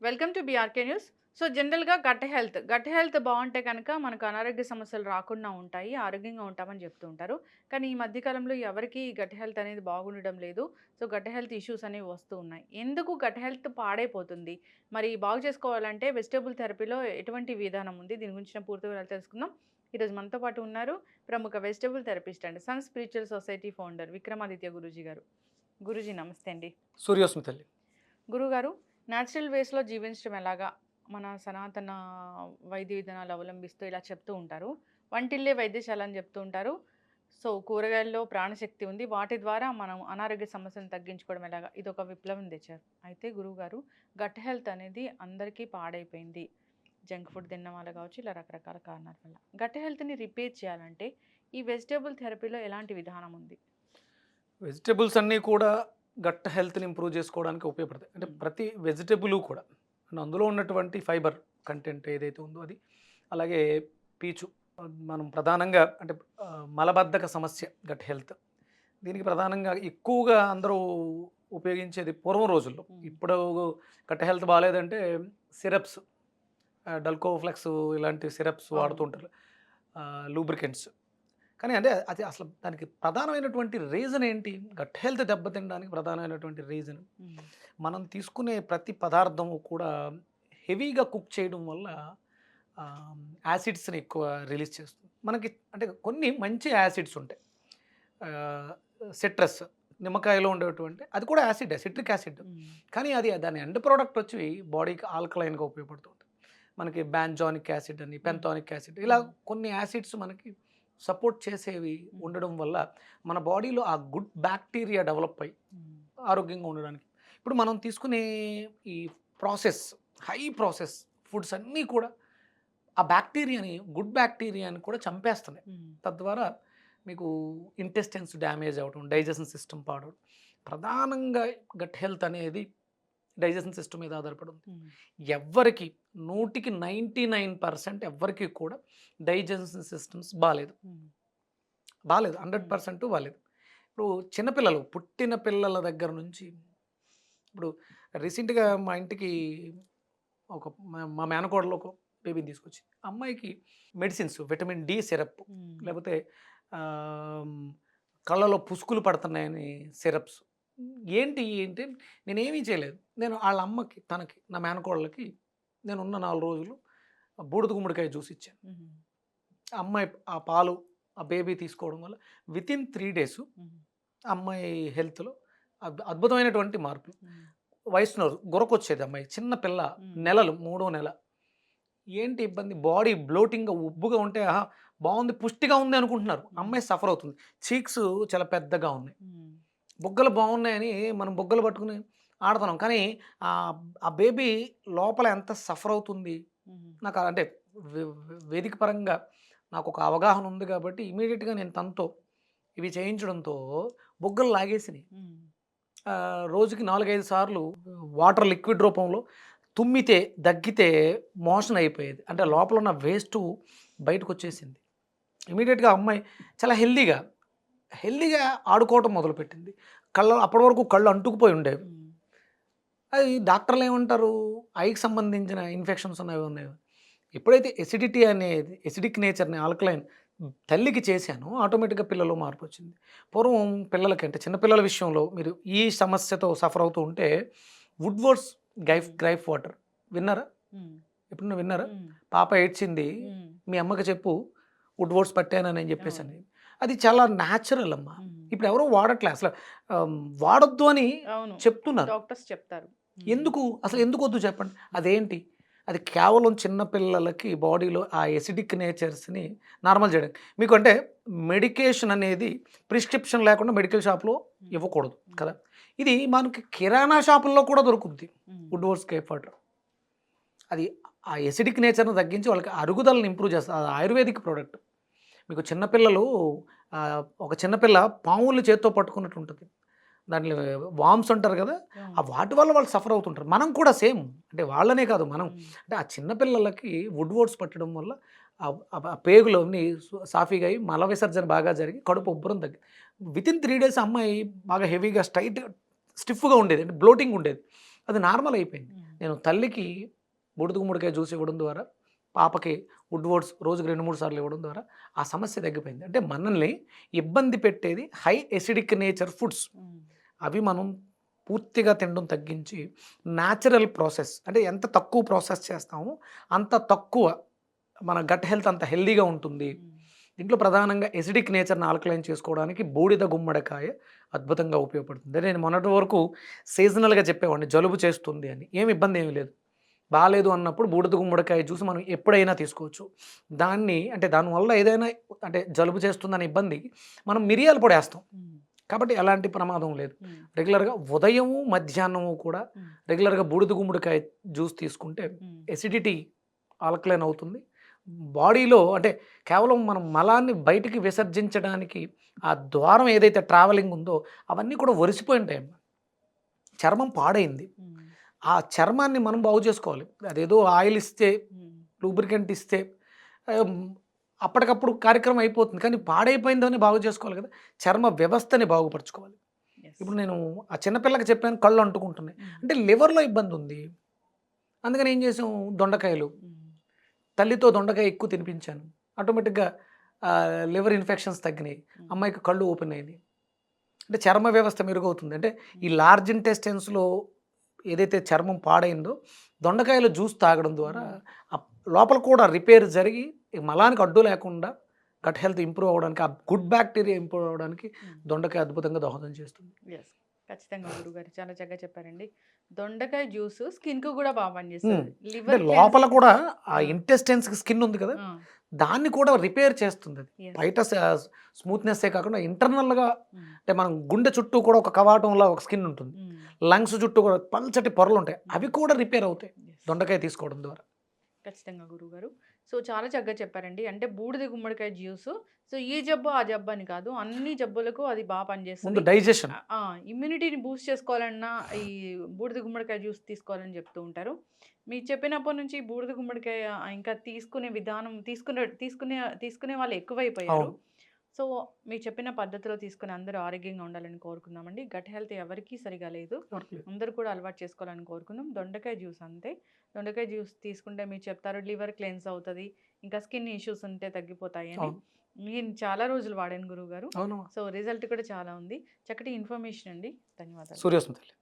Welcome to BRK news. So జనరల్‌గా gut health బావుంటే కనుక మనకు అనారోగ్య సమస్యలు రాకుండా ఉంటాయి. ఆరోగ్యంగా ఉంటామని చెప్తూ ఉంటారు. కానీ ఈ మధ్య కాలంలో ఎవరికీ గట్ హెల్త్ అనేది బాగుండడం లేదు. సో గట్ హెల్త్ ఇష్యూస్ అనేవి వస్తూ ఉన్నాయి. ఎందుకు గట్ హెల్త్ పాడైపోతుంది? మరి బాగు చేసుకోవాలంటే వెజిటబుల్ థెరపీలో ఎటువంటి విధానం ఉంది? దీని గురించిన పూర్తి వివరాలు తెలుసుకుందాం. ఈరోజు మనతో పాటు ఉన్నారు ప్రముఖ vegetable therapist and sun spiritual society founder Vikramaditya Guruji గారు. గురూజీ నమస్తే అండి. సూర్యోస్మి తల్లి. గురుగారు, న్యాచురల్ వేస్‌లో జీవించడం ఎలాగా? మన సనాతన వైద్య విధానాలు అవలంబిస్తూ ఇలా చెప్తూ ఉంటారు. వంటిల్లే వైద్యశాల అని చెప్తూ ఉంటారు. సో, కూరగాయల్లో ప్రాణశక్తి ఉంది. వాటి ద్వారా మనం అనారోగ్య సమస్యలను తగ్గించుకోవడం ఎలాగా? ఇదొక విప్లవం తెచ్చారు. అయితే గురువుగారు, గట్ హెల్త్ అనేది అందరికీ పాడైపోయింది. జంక్ ఫుడ్ తినడం వల్ల కావచ్చు, ఇలా రకరకాల కారణాల వల్ల. గట్ హెల్త్‌ని రిపేర్ చేయాలంటే ఈ వెజిటబుల్ థెరపీలో ఎలాంటి విధానం ఉంది? వెజిటబుల్స్ అన్నీ కూడా గట్ హెల్త్‌ని ఇంప్రూవ్ చేసుకోవడానికి ఉపయోగపడతాయి. అంటే ప్రతి వెజిటబులు కూడా అంటే అందులో ఉన్నటువంటి ఫైబర్ కంటెంట్ ఏదైతే ఉందో అది. అలాగే పీచు మనం ప్రధానంగా అంటే మలబద్ధక సమస్య గట్ హెల్త్. దీనికి ప్రధానంగా ఎక్కువగా అందరూ ఉపయోగించేది పూర్వం రోజుల్లో. ఇప్పుడు గట్ హెల్త్ బాలేదంటే సిరప్స్, డల్కోఫ్లెక్స్ ఇలాంటి సిరప్స్ అవును. వాడుతుంటారు. లూబ్రికెంట్స్. కానీ అంటే అది అసలు దానికి ప్రధానమైనటువంటి రీజన్ ఏంటి? గట్ హెల్త్ దెబ్బతినడానికి ప్రధానమైనటువంటి రీజన్ హ్మ్. మనం తీసుకునే ప్రతి పదార్థము కూడా హెవీగా కుక్ చేయడం వల్ల యాసిడ్స్ని ఎక్కువ రిలీజ్ చేస్తుంది. మనకి అంటే కొన్ని మంచి యాసిడ్స్ ఉంటాయి. సిట్రస్, నిమ్మకాయలో ఉండేటువంటి అది కూడా యాసిడ్, సిట్రిక్ యాసిడ్. హ్మ్. కానీ అది దాని ఎండ్ ప్రోడక్ట్ వచ్చి బాడీకి ఆల్కలైన్గా ఉపయోగపడుతూ ఉంటుంది. మనకి బ్యాంజానిక్ యాసిడ్ అని, పెంటానిక్ యాసిడ్ ఇలా కొన్ని యాసిడ్స్ మనకి సపోర్ట్ చేసేవి ఉండడం వల్ల మన బాడీలో ఆ గుడ్ బ్యాక్టీరియా డెవలప్ అయ్యి హ్మ్. ఆరోగ్యంగా ఉండడానికి. ఇప్పుడు మనం తీసుకునే ఈ ప్రాసెస్, హై ప్రాసెస్ ఫుడ్స్ అన్నీ కూడా ఆ బ్యాక్టీరియాని, గుడ్ బ్యాక్టీరియాని కూడా చంపేస్తున్నాయి. హ్మ్. తద్వారా మీకు ఇంటెస్టైన్స్ డ్యామేజ్ అవ్వడం, డైజెషన్ సిస్టమ్ పాడవడం. ప్రధానంగా గట్ హెల్త్ అనేది డైజెషన్ సిస్టమ్ మీద ఆధారపడి ఉంది. హ్మ్. ఎవ్వరికి 100కి 99% ఎవ్వరికి కూడా డైజెషన్ సిస్టమ్స్ బాలేదు. హ్మ్. బాలేదు. హ్మ్. 100% బాలేదు. ఇప్పుడు చిన్నపిల్లలు, పుట్టిన పిల్లల దగ్గర నుంచి ఇప్పుడు రీసెంట్‌గా మా ఇంటికి ఒక మా మేనకోడలు ఒక బేబీని తీసుకొచ్చింది. అమ్మాయికి మెడిసిన్స్, విటమిన్ డి సిరప్ హ్మ్. లేకపోతే ఆహ్, కళ్ళలో పుసుకులు పడుతున్నాయని సిరప్స్. ఏంటి నేనేమీ చేయలేదు. నేను ఆళ్ళ అమ్మకి, తనకి, నా మేనకోడలికి నేనున్న 4 రోజులు బూడిద గుమ్మడికాయ జ్యూస్ ఇచ్చాను. హుహు. ఆ అమ్మాయి ఆ పాలు, ఆ బేబీ తీసుకోవడం వల్ల వితిన్ 3 డేసు హుహు. అమ్మాయి హెల్త్‌లో అద్భుతమైనటువంటి మార్పులు. హ్మ్. వయసులో గురకొచ్చేది అమ్మాయి. చిన్న పిల్ల, హ్మ్. నెలలు, మూడో నెల. ఏంటి ఇబ్బంది? బాడీ బ్లోటింగ్‌గా, ఉబ్బుగా ఉంటే ఆహా! బావుంది, పుష్టిగా ఉంది అనుకుంటున్నారు. హ్మ్. అమ్మాయి సఫర్ అవుతుంది. చీక్స్ చాలా పెద్దగా ఉన్నాయి. హ్మ్. బుగ్గలు బాగున్నాయని మనం బుగ్గలు పట్టుకొని ఆడుతున్నాం. కానీ ఆ బేబీ లోపల ఎంత సఫర్ అవుతుంది. హుహు. నాకు అంటే వేదిక పరంగా నాకొక అవగాహన ఉంది కాబట్టి ఇమ్మీడియేట్‌గా నేను తనతో ఇవి చేయించడంతో బుగ్గలు లాగేసినియి. హ్మ్. రోజుకి 4, 5 సార్లు వాటర్ లిక్విడ్ రూపంలో తుమ్మితే, దగ్గితే మోషన్ అయిపోయేది. అంటే హ్మ్. లోపల ఉన్న వేస్టు బయటకొచ్చేసింది. ఇమ్మీడియేట్‌గా అమ్మాయి చాలా హెల్తీగా ఆడుకోవటం మొదలుపెట్టింది. అప్పటి వరకు కళ్ళు అంటుకుపోయి ఉండేవి. హ్మ్. అది డాక్టర్‌లేమంటారు? ఐకి సంబంధించిన ఇన్ఫెక్షన్స్ ఉన్నవి ఉన్నాయి. ఎప్పుడైతే ఎసిడిటీ అనేది ఎసిడిక్ నేచర్‌ని ఆల్కలైన్ తల్లికి చేశానో ఆటోమేటిక్‌గా పిల్లలో మార్పొచ్చింది. పూర్వం పిల్లలకి అంటే చిన్న పిల్లల విషయంలో మీరు ఈ సమస్యతో సఫర్ అవుతూ ఉంటే వుడ్‌వర్డ్స్ హ్మ్. గ్రైప్ వాటర్ విన్నారా? హ్మ్. ఎప్పుడన్నా విన్నారా? హ్మ్. పాప ఏడ్చింది. హ్మ్. మీ అమ్మకి చెప్పు వుడ్‌వర్డ్స్ పట్టానని అవును. చెప్పేసని. అది చాలా న్యాచురల్ అమ్మ. హ్మ్. ఇప్పుడు ఎవరు వాడట్లే అసలు. వాడొద్దు అని అవును. చెప్తున్నారు. డాక్టర్స్ చెప్తారు. హ్మ్. ఎందుకు? అసలు హ్మ్. ఎందుకొద్దు చెప్పండి? హ్మ్. అదేంటి? అది కేవలం చిన్న పిల్లలకి బాడీలో ఆ ఎసిడిక్ నేచర్స్‌ని నార్మల్ చేయడానికి. మీకు అంటే మెడికేషన్ అనేది ప్రిస్క్రిప్షన్ లేకుండా మెడికల్ షాప్‌లో హ్మ్. ఇవ్వకూడదు హ్మ్. కదా! ఇది మనకి కిరాణా షాపుల్లో కూడా దొరుకుద్ది. హ్మ్. Woodward's cafe water. అది ఆ ఎసిడిక్ నేచర్‌ని తగ్గించి వాళ్ళకి అరుగుదలని ఇంప్రూవ్ చేస్తది. అది ఆయుర్వేదిక్ ప్రొడక్ట్. మీకు చిన్న పిల్లలు ఒక చిన్న పిల్ల పాముల్ని చేత్తో పట్టుకున్నట్టు ఉంటది. దాంట్లో వార్మ్స్ అంటారు కదా! ఆ అవును. వాటి వల్ల వాళ్ళు సఫర్ అవుతుంటారు. మనం కూడా సేమ్. అంటే వాళ్ళనే కాదు మనం. హ్మ్. అంటే ఆ చిన్న పిల్లలకి వుడ్‌వర్డ్స్ పట్టడం వల్ల ఆ పేగులన్నీ సాఫీగా అయ్యి మల విసర్జన బాగా జరిగి కడుపు హ్మ్. ఉబ్బరం తగ్గి వితిన్ 3 డేస్ అమ్మాయి బాగా హెవీగా స్టిఫ్‌గా ఉండేది. అంటే బ్లోటింగ్ ఉండేది. అది నార్మల్ అయిపోయింది. హ్మ్. నేను తల్లికి బూడిద గుమ్మడికాయ జ్యూస్ ఇవ్వడం ద్వారా, పాపకి వుడ్ వర్డ్స్ రోజుకి 2, 3 సార్లు ఇవ్వడం ద్వారా ఆ సమస్య తగ్గిపోయింది. అంటే మనల్ని ఇబ్బంది పెట్టేది హై ఎసిడిక్ నేచర్ ఫుడ్స్. ఉమ్, అవి మనం పూర్తిగా తినడం తగ్గించి న్యాచురల్ ప్రాసెస్ అంటే ఎంత తక్కువ ప్రాసెస్ చేస్తామో అంత తక్కువ మన గట్ హెల్త్ అంత హెల్తీగా ఉంటుంది. ఉమ్, దీంట్లో ప్రధానంగా ఎసిడిక్ నేచర్ని ఆల్కలైన్ చేసుకోవడానికి బూడిద గుమ్మడికాయ అద్భుతంగా ఉపయోగపడుతుంది. అంటే నేను మొన్నటి వరకు సీజనల్గా చెప్పేవాడిని జలుబు చేస్తుంది అని. ఏమి ఇబ్బంది ఏమీ లేదు. బాలేదు అన్నప్పుడు బూడిద గుమ్మడికాయ జ్యూస్ మనం ఎప్పుడైనా తీసుకోవచ్చు. దాన్ని అంటే దానివల్ల ఏదైనా అంటే జలుబు చేస్తుందనే ఇబ్బంది మనం మిరియాల పొడి వేస్తాం. ఉమ్, కాబట్టి ఎలాంటి ప్రమాదం లేదు. ఉమ్, రెగ్యులర్‌గా ఉదయము, మధ్యాహ్నము కూడా ఉమ్, రెగ్యులర్‌గా బూడిద గుమ్మడికాయ జ్యూస్ తీసుకుంటే ఉమ్, ఎసిడిటీ ఆల్కలైన్ అవుతుంది. బాడీలో అంటే కేవలం మనం మలాన్ని బయటికి విసర్జించడానికి ఆ ద్వారం ఏదైతే ట్రావెలింగ్ ఉందో అవన్నీ కూడా ఒరిసిపోయి ఉంటాయన్నమాట. చర్మం పాడైంది. ఉమ్, ఆ చర్మాన్ని మనం బాగు చేసుకోవాలి. అదేదో ఆయిల్ ఇస్తే, ఉమ్, లూబ్రికెంట్ ఇస్తే ఆహ్, అప్పటికప్పుడు కార్యక్రమం అయిపోతుంది. కానీ పాడైపోయిందని బాగు చేసుకోవాలి కదా! చర్మ వ్యవస్థని బాగుపరుచుకోవాలి. ఎస్, ఇప్పుడు నేను ఆ చిన్న పిల్లకి చెప్పాను కళ్ళు అంటుకుంటున్నాయి. ఉమ్, అంటే లివర్‌లో ఇబ్బందుంది. అందుకని ఏం చేసాం దొండకాయలు. ఉమ్, తల్లితో దొండకాయ ఎక్కువ తినిపించాను. ఆటోమేటిక్‌గా లివర్ ఇన్ఫెక్షన్స్ తగ్గినాయి. ఉమ్, అమ్మాయికి కళ్ళు ఓపెన్ అయినాయి. అంటే చర్మ వ్యవస్థ మెరుగవుతుంది. అంటే ఈ ఉమ్, లార్జ్ ఇంటెస్టైన్స్‌లో ఏదైతే చర్మం పాడైందో దొండకాయల జ్యూస్ తాగడం ద్వారా ఆ లోపల కూడా రిపేర్ జరిగి ఈ మలానికి అడ్డు లేకుండా గట్ హెల్త్ ఇంప్రూవ్ అవ్వడానికి, ఆ గుడ్ బ్యాక్టీరియా ఇంప్రూవ్ అవ్వడానికి ఉమ్. దొండకాయ అద్భుతంగా దోహదం చేస్తుంది. ఎస్, ఖచ్చితంగా గురుగారు చాలా చక్కగా చెప్పారండి. దొండకాయ జ్యూస్ స్కిన్‌కి కూడా బాగా హ్మ్. పనిచేస్తది. అంటే లివర్ లోపల క్లెన్జింగ్. కూడా ఆ ఆ! ఇంటెస్టైన్స్‌కి స్కిన్ ఉంది కదా! ఆ! దాన్ని కూడా రిపేర్ చేస్తుందది. యెస్. బయట స్మూత్‌నెస్సే కాకుండా ఇంటర్నల్‌గా హ్మ్. అంటే మనం గుండె చుట్టూ కూడా ఒక కవాటంలా ఒక స్కిన్ ఉంటుంది. హ్మ్. లంగ్స్ చుట్టూ కూడా పల్చటి పొరలుంటాయి. హ్మ్. అవి కూడా రిపేర్ అవుతాయి యెస్. దొండకాయ తీసుకోవడం ద్వారా. ఖచ్చితంగా గురువుగారు. సో, చాలా చక్కగా చెప్పారండి. అంటే బూడిద గుమ్మడికాయ జ్యూసు సో, ఈ జబ్బు, ఆ జబ్బు అని కాదు. అన్ని జబ్బులకు అది బా ముందు పనిచేస్తది. డైజెషన్. ఆ! ఇమ్యూనిటీని బూస్ట్ చేసుకోవాలన్నా ఈ బూడిద గుమ్మడికాయ జ్యూస్ తీసుకోవాలని చెప్తూ ఉంటారు. మీరు చెప్పినప్పటి నుంచి బూడిద గుమ్మడికాయ ఇంకా తీసుకునే విధానం తీసుకునే వాళ్ళు ఎక్కువైపోయారు. అవును. సో, మీరు చెప్పిన పద్ధతిలో తీసుకొని అందరూ ఆరోగ్యంగా ఉండాలని కోరుకుందామండి. గట్ హెల్త్ ఎవరికీ సరిగా లేదు. ఎవరికీ లేదు. అందరూ కూడా అలవాటు చేసుకోవాలని కోరుకుందాం. దొండకాయ జ్యూస్ అంతే. దొండకాయ జ్యూస్ తీసుకుంటే మీరు చెప్తారు లివర్ క్లెన్స్ అవుతది. ఇంకా స్కిన్ ఇష్యూస్ ఉంటే తగ్గిపోతాయని. అవును. నేను చాలా రోజులు వాడాను గురువుగారు. అవును. సో, రిజల్ట్ కూడా చాలా ఉంది. చక్కటి ఇన్ఫర్మేషన్ అండి. ధన్యవాదాలు. సూర్యోస్మి తల్లి.